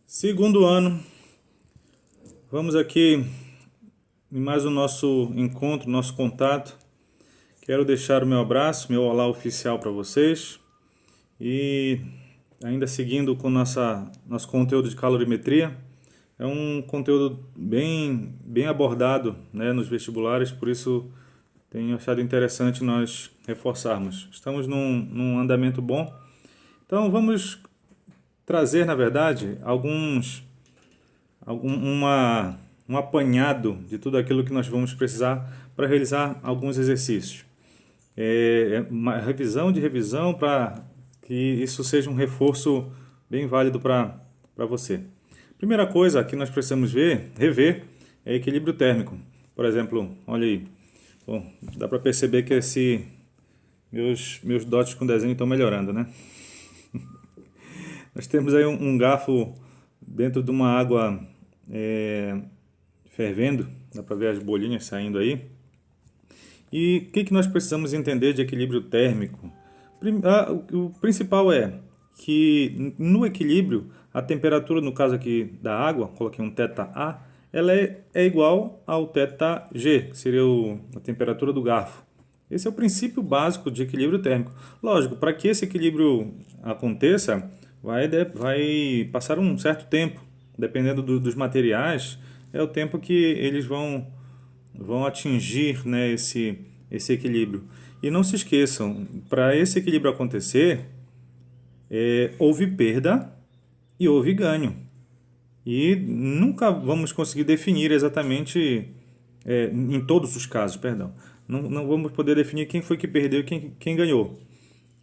Segundo ano, vamos aqui em mais o nosso encontro, nosso contato. Quero deixar o meu abraço, meu olá oficial para vocês e ainda seguindo com nosso conteúdo de calorimetria. É um conteúdo bem abordado, né, nos vestibulares, por isso tenho achado interessante nós reforçarmos. Estamos num andamento bom, então vamos trazer, na verdade, um apanhado de tudo aquilo que nós vamos precisar para realizar alguns exercícios. É uma revisão de revisão para que isso seja um reforço bem válido para você. Primeira coisa que nós precisamos rever é equilíbrio térmico. Por exemplo, olha aí, bom, dá para perceber que meus dotes com desenho estão melhorando, né? Nós temos aí um garfo dentro de uma água fervendo, dá para ver as bolinhas saindo aí. E o que nós precisamos entender de equilíbrio térmico? O principal é que no equilíbrio, a temperatura, no caso aqui da água, coloquei um θA, ela é igual ao θG, que seria a temperatura do garfo. Esse é o princípio básico de equilíbrio térmico. Lógico, para que esse equilíbrio aconteça, vai passar um certo tempo, dependendo dos materiais, é o tempo que eles vão atingir, né, esse equilíbrio. E não se esqueçam, para esse equilíbrio acontecer, houve perda e houve ganho. E nunca vamos conseguir definir exatamente, em todos os casos, perdão. Não vamos poder definir quem foi que perdeu e quem ganhou.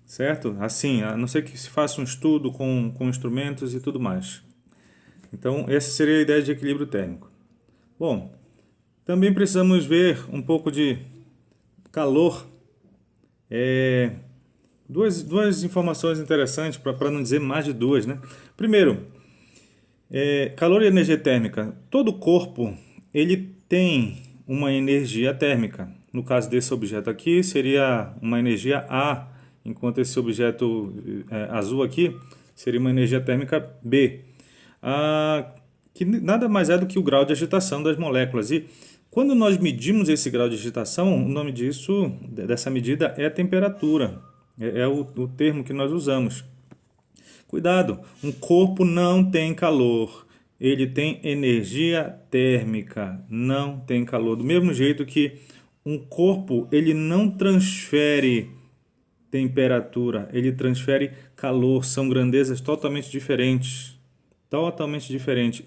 Certo? Assim, a não ser que se faça um estudo com instrumentos e tudo mais. Então, essa seria a ideia de equilíbrio térmico. Bom, também precisamos ver um pouco de calor. Duas informações interessantes, para não dizer mais de duas, né? Primeiro, calor e energia térmica. Todo corpo ele tem uma energia térmica. No caso desse objeto aqui, seria uma energia A, enquanto esse objeto azul aqui seria uma energia térmica B, que nada mais é do que o grau de agitação das moléculas. E quando nós medimos esse grau de agitação, o nome dessa medida é a temperatura, é o termo que nós usamos. Cuidado, um corpo não tem calor, ele tem energia térmica, não tem calor. Do mesmo jeito que um corpo ele não transfere temperatura, ele transfere calor, são grandezas totalmente diferentes. Totalmente diferente.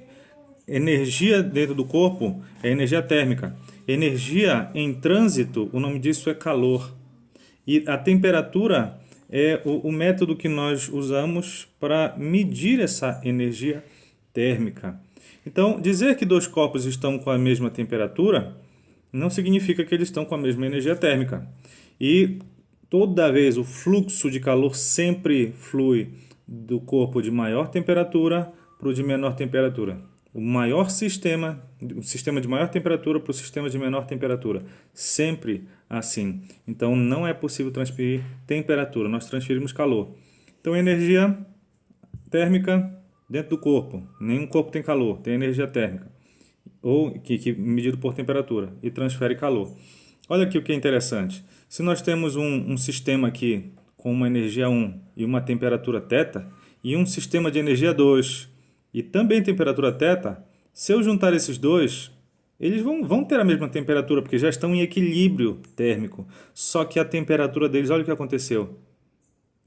Energia dentro do corpo é energia térmica. Energia em trânsito, o nome disso é calor. E a temperatura é o método que nós usamos para medir essa energia térmica. Então, dizer que dois corpos estão com a mesma temperatura não significa que eles estão com a mesma energia térmica. E toda vez o fluxo de calor sempre flui do corpo de maior temperatura para o de menor temperatura. O sistema de maior temperatura para o sistema de menor temperatura. Sempre assim. Então não é possível transferir temperatura, nós transferimos calor. Então energia térmica dentro do corpo. Nenhum corpo tem calor, tem energia térmica. Ou que medido por temperatura e transfere calor. Olha aqui o que é interessante. Se nós temos um sistema aqui com uma energia 1 e uma temperatura θ, e um sistema de energia 2 e também temperatura θ, se eu juntar esses dois, eles vão ter a mesma temperatura, porque já estão em equilíbrio térmico. Só que a temperatura deles, olha o que aconteceu.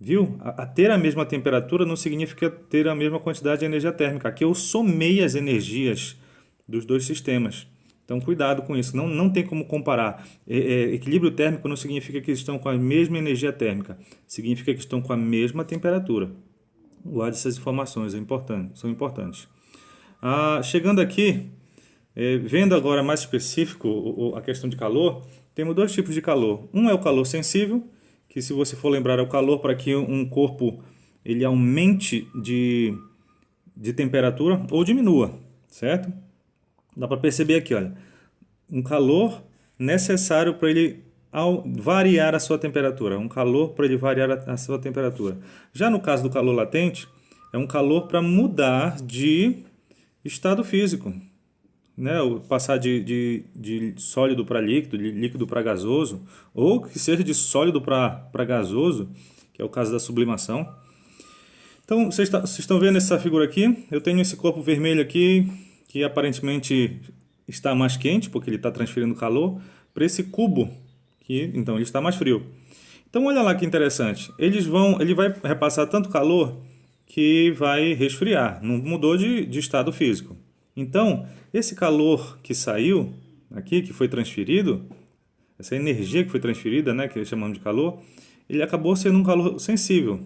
Viu? Ter a mesma temperatura não significa ter a mesma quantidade de energia térmica. Aqui eu somei as energias dos dois sistemas. Então, cuidado com isso. Não tem como comparar. Equilíbrio térmico não significa que estão com a mesma energia térmica. Significa que estão com a mesma temperatura. Guarde essas informações, são importantes. Chegando aqui, vendo agora mais específico a questão de calor, temos dois tipos de calor. Um é o calor sensível, que se você for lembrar é o calor para que um corpo ele aumente de temperatura ou diminua, certo? Dá para perceber aqui, olha, um calor necessário para ele variar a sua temperatura, um calor para ele variar a sua temperatura. Já no caso do calor latente, é um calor para mudar de estado físico, né? O passar de sólido para líquido, de líquido para gasoso, ou que seja de sólido para gasoso, que é o caso da sublimação. Então, vocês estão vendo essa figura aqui? Eu tenho esse corpo vermelho aqui, que aparentemente está mais quente, porque ele está transferindo calor, para esse cubo, que então ele está mais frio. Então, olha lá que interessante. Ele vai repassar tanto calor que vai resfriar, não mudou de estado físico. Então, esse calor que saiu aqui, que foi transferido, essa energia que foi transferida, né, que chamamos de calor, ele acabou sendo um calor sensível.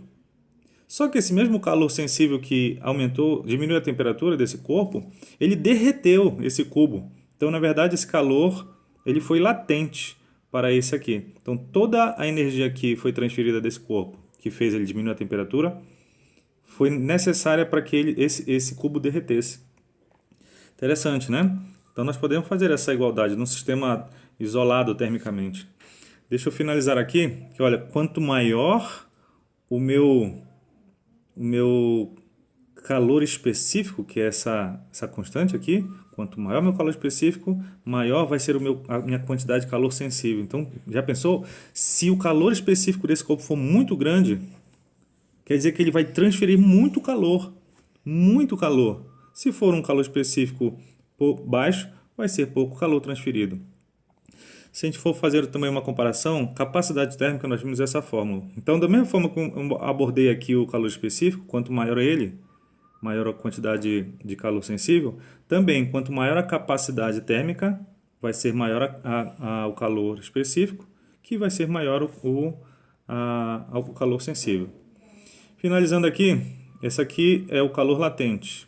Só que esse mesmo calor sensível que aumentou, diminuiu a temperatura desse corpo, ele derreteu esse cubo. Então, na verdade, esse calor ele foi latente para esse aqui. Então, toda a energia que foi transferida desse corpo, que fez ele diminuir a temperatura, foi necessária para que esse cubo derretesse. Interessante, né? Então, nós podemos fazer essa igualdade num sistema isolado termicamente. Deixa eu finalizar aqui, que olha, quanto maior o meu calor específico, que é essa constante aqui, quanto maior o meu calor específico, maior vai ser a minha quantidade de calor sensível. Então, já pensou? Se o calor específico desse corpo for muito grande, quer dizer que ele vai transferir muito calor. Muito calor. Se for um calor específico baixo, vai ser pouco calor transferido. Se a gente for fazer também uma comparação, capacidade térmica, nós vimos essa fórmula. Então, da mesma forma que eu abordei aqui o calor específico, quanto maior ele, maior a quantidade de calor sensível, também, quanto maior a capacidade térmica, vai ser maior o calor específico, que vai ser maior o calor sensível. Finalizando aqui, esse aqui é o calor latente,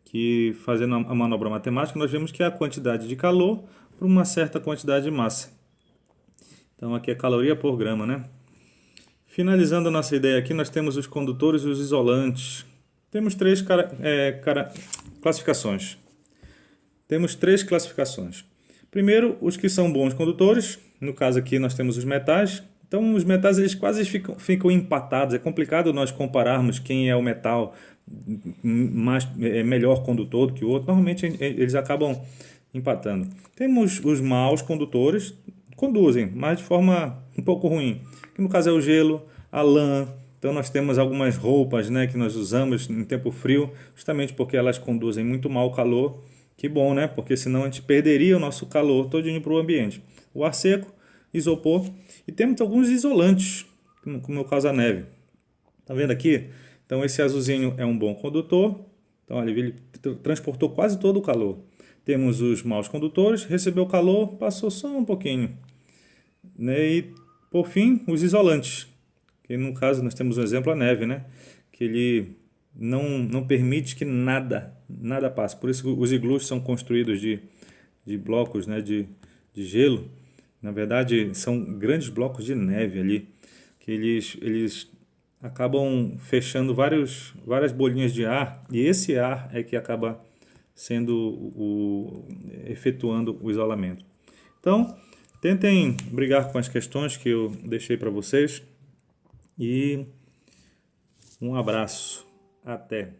que fazendo a manobra matemática, nós vemos que é a quantidade de calor por uma certa quantidade de massa. Então aqui é caloria por grama, né? Finalizando a nossa ideia aqui, nós temos os condutores e os isolantes. Temos três classificações. Temos três classificações. Primeiro, os que são bons condutores. No caso aqui nós temos os metais. Então os metais eles quase ficam empatados. É complicado nós compararmos quem é o metal melhor condutor do que o outro. Normalmente eles acabam empatando. Temos os maus condutores, conduzem, mas de forma um pouco ruim. Que no caso é o gelo, a lã. Então nós temos algumas roupas, né, que nós usamos em tempo frio, justamente porque elas conduzem muito mal o calor. Que bom, né? Porque senão a gente perderia o nosso calor todinho para o ambiente. O ar seco, isopor. E temos alguns isolantes, como é o caso da neve. Tá vendo aqui? Então esse azulzinho é um bom condutor. Então olha, ele transportou quase todo o calor. Temos os maus condutores, recebeu calor, passou só um pouquinho. Né? E, por fim, os isolantes. Que no caso nós temos um exemplo, a neve, né? Que ele não permite que nada passe. Por isso os iglus são construídos de blocos, né? de gelo. Na verdade, são grandes blocos de neve ali. Que eles acabam fechando várias bolinhas de ar. E esse ar é que acaba efetuando o isolamento. Então, tentem brigar com as questões que eu deixei para vocês e um abraço. Até!